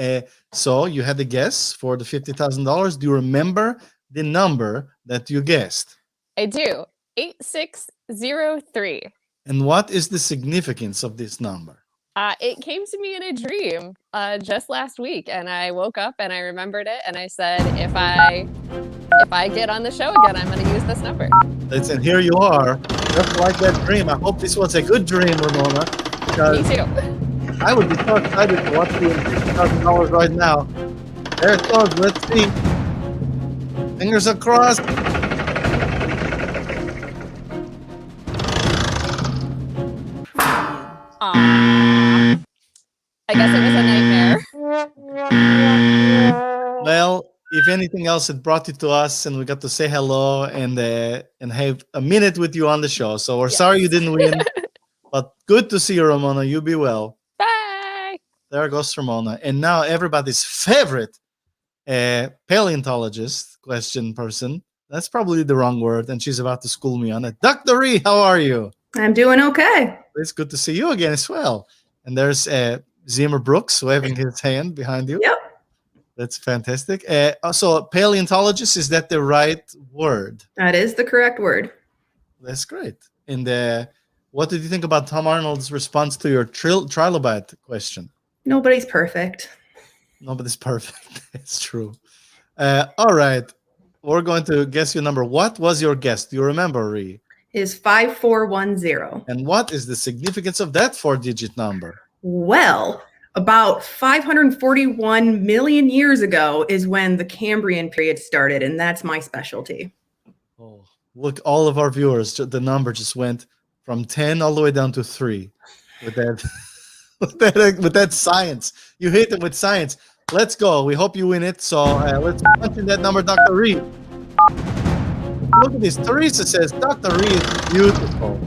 So you had a guess for the $50,000. Do you remember the number that you guessed? I do. 8603. And what is the significance of this number? It came to me in a dream just last week, and I woke up and I remembered it, and I said, if I get on the show again, I'm going to use this number. And here you are, just like that dream. I hope this was a good dream, Ramona. Me too. I would be so excited to watch you in $50,000 right now. There it goes. Let's see. Fingers are crossed. I guess it was a nightmare. Well, if anything else, it brought you to us, and we got to say hello and have a minute with you on the show. So we're sorry you didn't win, but good to see you, Ramona. You be well. Bye. There goes Ramona. And now everybody's favorite paleontologist question person. That's probably the wrong word, and she's about to school me on it. Dr. Ree, how are you? I'm doing okay. It's good to see you again as well. And there's Zimmer Brooks waving his hand behind you. Yep. That's fantastic. So paleontologist, is that the right word? That is the correct word. That's great. And what did you think about Tom Arnold's response to your trilobite question? Nobody's perfect. Nobody's perfect. It's true. All right. We're going to guess your number. What was your guess? Do you remember, Ree? Is 5410. And what is the significance of that 4-digit number? Well, about 541 million years ago is when the Cambrian period started, and that's my specialty. Oh, look, all of our viewers, the number just went from 10 all the way down to 3 with that with that science. You hit them with science. Let's go. We hope you win it. So let's punch in that number, Dr. Reed. Look at this. Teresa says Dr. Reed is beautiful.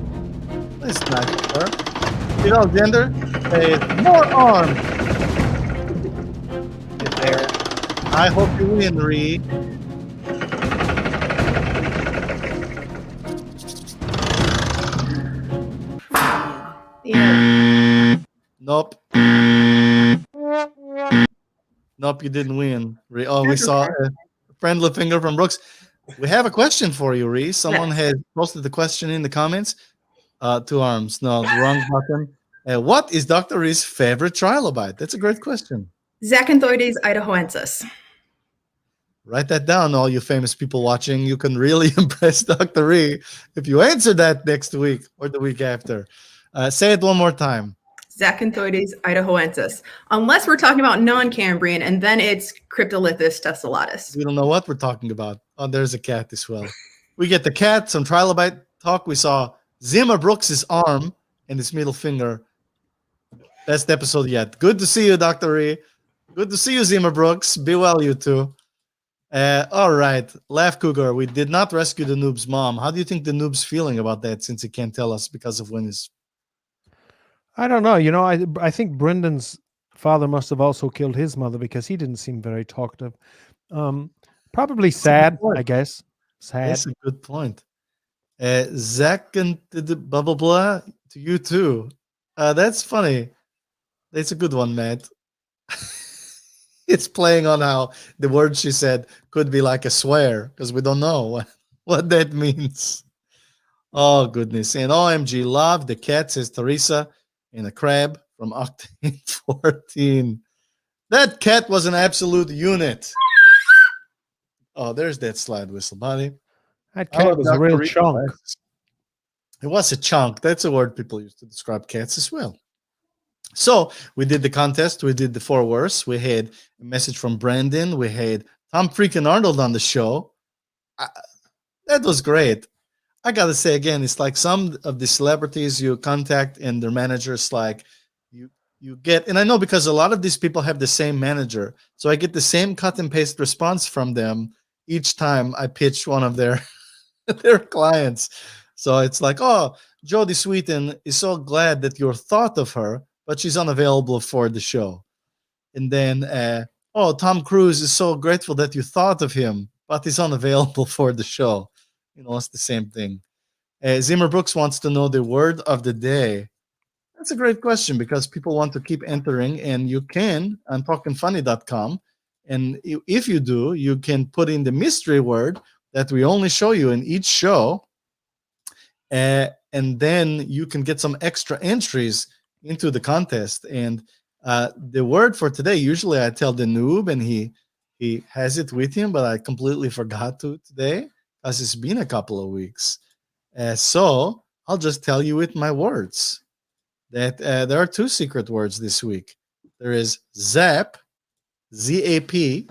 That's nice of her. Gender, more arms. Get there. I hope you win, Reed. Yeah. Nope. Nope, you didn't win. Oh, we saw a friendly finger from Brooks. We have a question for you, Ree. Someone has posted the question in the comments. 2 arms. No, the wrong button. What is Dr. Ree's favorite trilobite? That's a great question. Zacanthoides idahoensis. Write that down, all you famous people watching. You can really impress Dr. Ree if you answer that next week or the week after. Say it one more time. Zacanthoides idahoensis. Unless we're talking about non-Cambrian, and then it's Cryptolithus tessellatus. We don't know what we're talking about. Oh, there's a cat as well. We get the cat, some trilobite talk. We saw Zimmer Brooks' arm and his middle finger. Best episode yet. Good to see you, Dr. Ree. Good to see you, Zimmer Brooks. Be well, you two. All right. Laugh Cougar, we did not rescue the noob's mom. How do you think the noob's feeling about that since he can't tell us because of when his... I don't know. You know, I think Brendan's father must have also killed his mother because he didn't seem very talkative. Probably sad, I guess. Sad. That's a good point. Zach and the blah, blah, blah to you too. That's funny. That's a good one, Matt. It's playing on how the word she said could be like a swear because we don't know what that means. Oh, goodness. And OMG, love the cat, says Teresa, and a crab from Octane 14. That cat was an absolute unit. Oh, there's that slide whistle, buddy. That cat was a real chunk. It was a chunk. That's a word people use to describe cats as well. So we did the contest. We did the 4 words. We had a message from Brandon. We had Tom freaking Arnold on the show. That was great. I got to say again, it's like some of the celebrities you contact and their managers, like you get, and I know because a lot of these people have the same manager. So I get the same cut and paste response from them each time I pitch one of their clients. So it's like, oh, Jodie Sweeten is so glad that you thought of her, but she's unavailable for the show. And then, oh, Tom Cruise is so grateful that you thought of him, but he's unavailable for the show. You know, it's the same thing. Zimmer Brooks wants to know the word of the day. That's a great question because people want to keep entering, and you can on talkinfunny.com. And if you do, you can put in the mystery word that we only show you in each show. And then you can get some extra entries into the contest. And the word for today, usually I tell the noob and he has it with him, but I completely forgot to today because it's been a couple of weeks. So I'll just tell you with my words that there are 2 secret words this week. There is Zap, Z-A-P,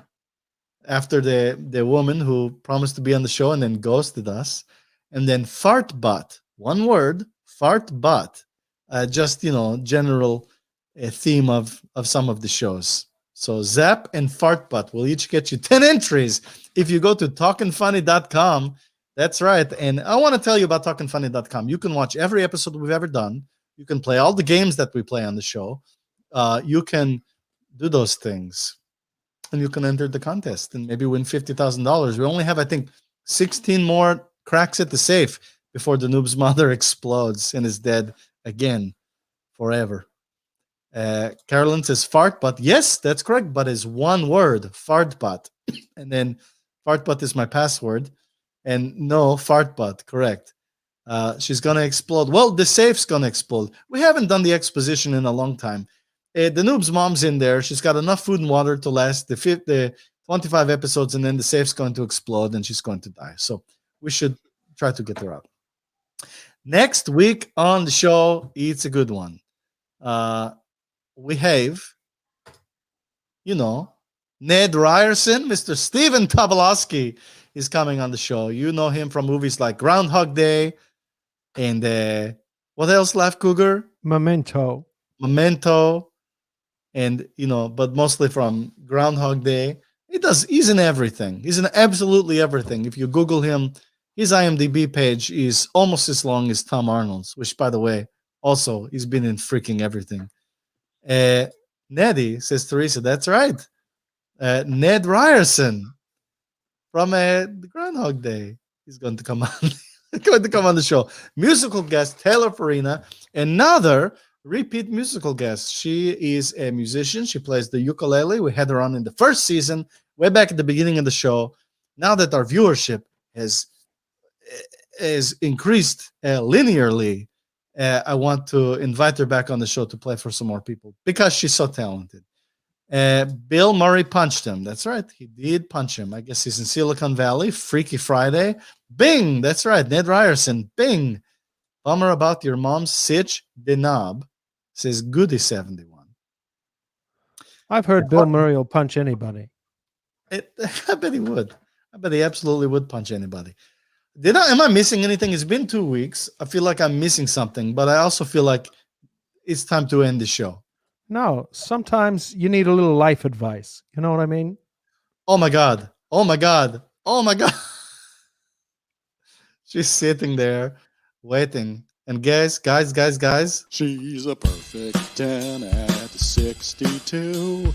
after the woman who promised to be on the show and then ghosted us. And then fart butt, 1 word, fart butt. Just, you know, general theme of some of the shows. So Zap and fart butt will each get you 10 entries if you go to talkinfunny.com. That's right. And I want to tell you about talkinfunny.com. You can watch every episode we've ever done. You can play all the games that we play on the show. You can do those things. And you can enter the contest and maybe win $50,000. We only have, I think, 16 more cracks at the safe before the noob's mother explodes and is dead again forever. Carolyn says fart butt. Yes, that's correct, but is 1 word, fart butt. And then fart butt is my password. And no, fart butt, correct. She's going to explode. Well, the safe's going to explode. We haven't done the exposition in a long time. The noob's mom's in there. She's got enough food and water to last the 25 episodes, and then the safe's going to explode and she's going to die. So we should try to get her out. Next week on the show, it's a good one. We have, you know, Ned Ryerson, Mr. Steven Tobolowsky is coming on the show. You know him from movies like Groundhog Day and what else, Laugh Cougar? Memento. And, you know, but mostly from Groundhog Day. He's in everything. He's in absolutely everything. If you Google him, his IMDb page is almost as long as Tom Arnold's, which, by the way, also, he's been in freaking everything. Neddy, says Teresa, that's right. Ned Ryerson from the Groundhog Day. He's going to come on. Going to come on the show. Musical guest, Taylor Farina, another repeat musical guest. She is a musician. She plays the ukulele. We had her on in the first season, way back at the beginning of the show. Now that our viewership has increased linearly, I want to invite her back on the show to play for some more people because she's so talented. Bill Murray punched him. That's right. He did punch him. I guess he's in Silicon Valley. Freaky Friday. Bing. That's right. Ned Ryerson. Bing. Bummer about your mom's sitch the knob, says Goody71. I've heard Bill Murray will punch anybody. I bet he would. I bet he absolutely would punch anybody. Am I missing anything? It's been 2 weeks. I feel like I'm missing something, but I also feel like it's time to end the show. No, sometimes you need a little life advice. You know what I mean? Oh my God. Oh my God. Oh my God. She's sitting there waiting. And guys. She's a perfect 10 at 62.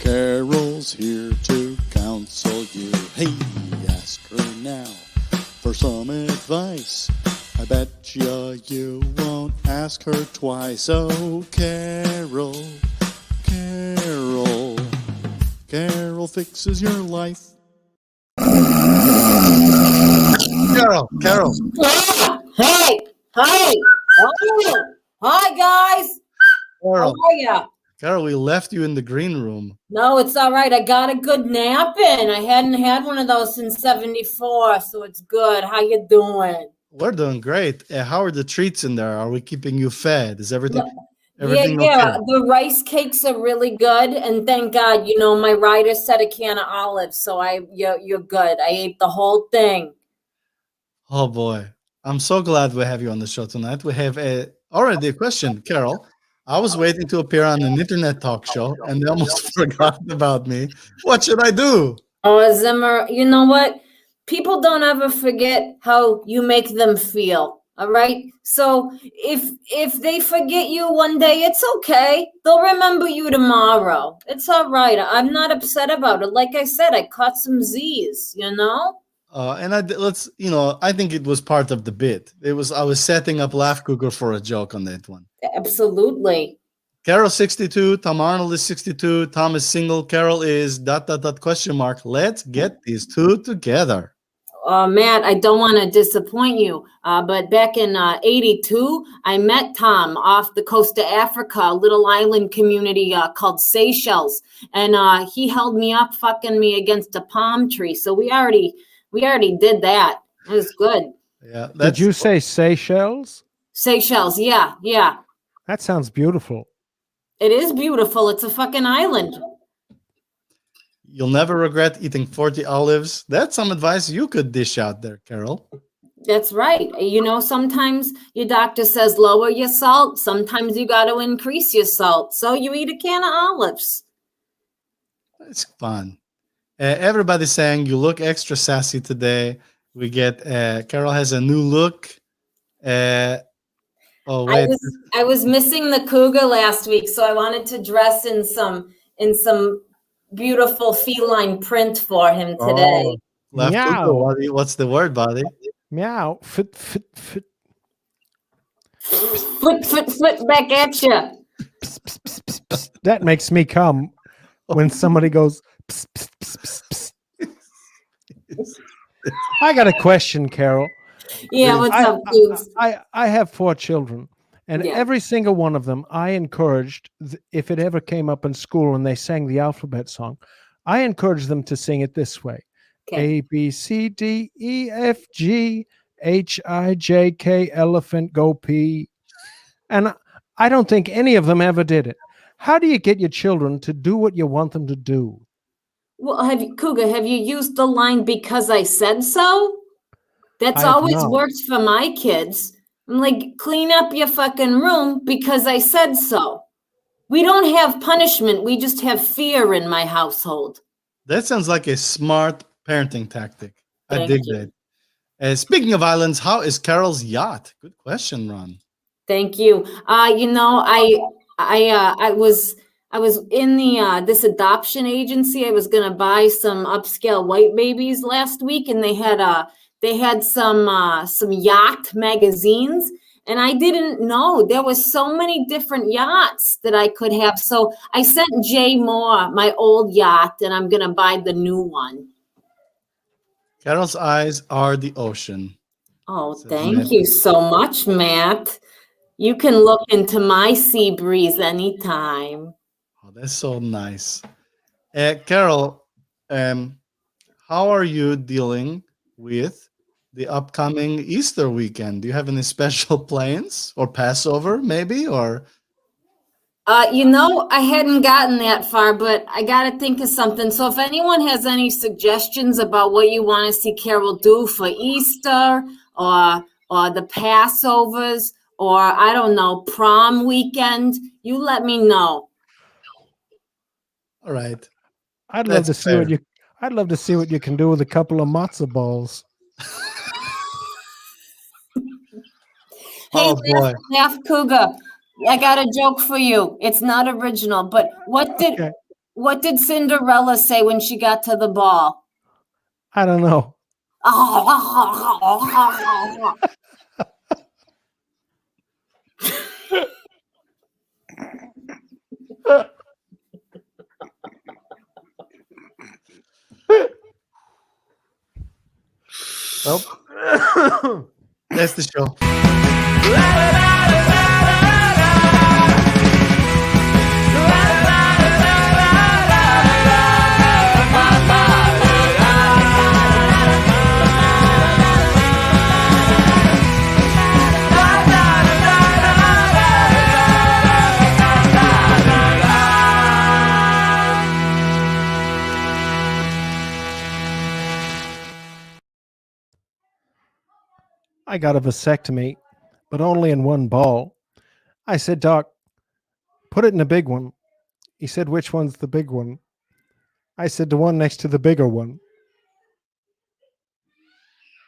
Carol's here to counsel you. Hey, ask her now for some advice. I bet you won't ask her twice. Oh, Carol fixes your life. Carol. Hey. Hi, guys. Carol. How are ya? Carol, we left you in the green room. No, it's all right. I got a good nap in. I hadn't had one of those since 74, so it's good. How you doing? We're doing great. How are the treats in there? Are we keeping you fed? Is everything Yeah. okay? The rice cakes are really good, and thank God, my rider set a can of olives, so you're good. I ate the whole thing. Oh boy, I'm so glad we have you on the show tonight. We have already a question, Carol. I was waiting to appear on an internet talk show, and they almost forgot about me. What should I do? Oh, Zimmer, you know what? People don't ever forget how you make them feel. All right. So if they forget you one day, it's okay. They'll remember you tomorrow. It's all right. I'm not upset about it. Like I said, I caught some Z's, And I think it was part of the bit. I was setting up Laugh Cougar for a joke on that one. Absolutely. Carol 62, Tom Arnold is 62, Tom is single, Carol is ... Let's get these two together. Matt, I don't want to disappoint you, but back in 82, I met Tom off the coast of Africa, a little island community called Seychelles, and he held me up, fucking me against a palm tree. So we already did that. It was good. Yeah. Did you say Seychelles? Seychelles, yeah. That sounds beautiful. It is beautiful. It's a fucking island. You'll never regret eating 40 olives. That's some advice you could dish out there, Carol. That's right. Sometimes your doctor says lower your salt. Sometimes you got to increase your salt. So you eat a can of olives. It's fun. Everybody's saying you look extra sassy today. We get Carol has a new look. Oh wait, I was missing the cougar last week, so I wanted to dress in some beautiful feline print for him today. Oh, Meow. Cougar, what's the word, buddy? Meow. Foot. Foot back at you. That makes me come when somebody goes. Pss, pss, pss, pss, pss. I got a question, Carol. Yeah, what's up, dudes? I have 4 children, and every single one of them, I encouraged, if it ever came up in school and they sang the alphabet song, I encouraged them to sing it this way. Okay. A, B, C, D, E, F, G, H, I, J, K, elephant, go P. And I don't think any of them ever did it. How do you get your children to do what you want them to do? Well, have you used the line "because I said so"? That's always worked for my kids. I'm like, clean up your fucking room because I said so. We don't have punishment. We just have fear in my household. That sounds like a smart parenting tactic. I dig that. Speaking of islands, how is Carol's yacht? Good question, Ron. Thank you. I was in this adoption agency. I was gonna buy some upscale white babies last week, and they had some yacht magazines, and I didn't know there was so many different yachts that I could have. So I sent Jay Moore my old yacht, and I'm gonna buy the new one. Carol's eyes are the ocean. Oh, thank you so much, Matt. You can look into my sea breeze anytime. Oh, that's so nice. Carol, how are you dealing with the upcoming Easter weekend? Do you have any special plans or Passover maybe? Or I hadn't gotten that far, but I got to think of something. So if anyone has any suggestions about what you want to see Carol do for Easter or the Passovers or I don't know, prom weekend, you let me know. All right. I'd love to see what you can do with a couple of matzo balls. Hey, Oh boy. Laugh Cougar, I got a joke for you. It's not original, but what did Cinderella say when she got to the ball? I don't know. Well, that's the show. I got a vasectomy, but only in one ball. I said, Doc, put it in a big one. He said, which one's the big one? I said, the one next to the bigger one.